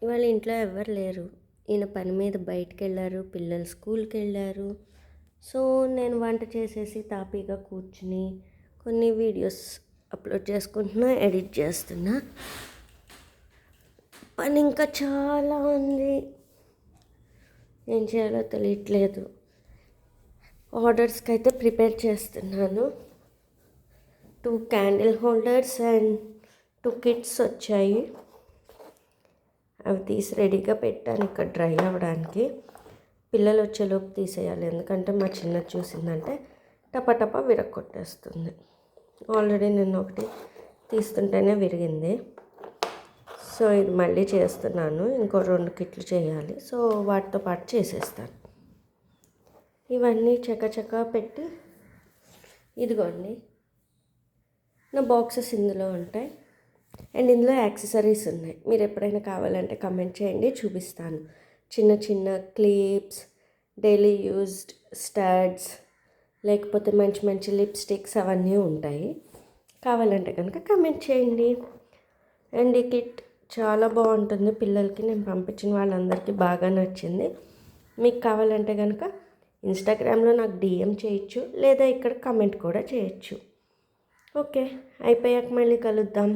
ఇవాళ ఇంట్లో ఎవ్వరు లేరు. ఈయన పని మీద బయటికెళ్ళారు, పిల్లలు స్కూల్‌కెళ్ళారు. సో, నేను వంట చేసేసి తాపీగా కూర్చుని కొన్ని వీడియోస్ అప్లోడ్ చేసుకుంటున్నా, ఎడిట్ చేస్తున్నా. పని ఇంకా చాలా ఉంది. ఏం చేయాలో తెలియట్లేదు. ఆర్డర్స్కి అయితే ప్రిపేర్ చేస్తున్నాను. 2 క్యాండిల్ హోల్డర్స్ అండ్ 2 కిట్స్ వచ్చాయి. అవి తీసి రెడీగా పెట్టాను ఇక్కడ డ్రై అవ్వడానికి. పిల్లలు వచ్చేలోపు తీసేయాలి, ఎందుకంటే మా చిన్నది చూసిందంటే టపటపా విరగొట్టేస్తుంది. ఆల్రెడీ నిన్న ఒకటి తీస్తుంటేనే విరిగింది. సో ఇది మళ్ళీ చేస్తున్నాను. ఇంకో 2 కిట్లు చేయాలి. సో వాటితో పాటు చేసేస్తాను. ఇవన్నీ చకచకా పెట్టి, ఇదిగోండి నా బాక్సెస్ ఇందులో ఉంటాయి. అండ్ ఇందులో యాక్సెసరీస్ ఉన్నాయి. మీరు ఎప్పుడైనా కావాలంటే కమెంట్ చేయండి, చూపిస్తాను. చిన్న చిన్న క్లిప్స్, డైలీ యూజ్డ్ స్టడ్స్, లేకపోతే మంచి మంచి లిప్స్టిక్స్ అవన్నీ ఉంటాయి. కావాలంటే కనుక కమెంట్ చేయండి. అండ్ ఈ కిట్ చాలా బాగుంటుంది పిల్లలకి. నేను పంపించిన వాళ్ళందరికీ బాగా నచ్చింది. మీకు కావాలంటే కనుక ఇన్స్టాగ్రామ్లో నాకు DM చేయొచ్చు, లేదా ఇక్కడ కమెంట్ కూడా చేయొచ్చు. ఓకే, అయిపోయాక మళ్ళీ కలుద్దాం.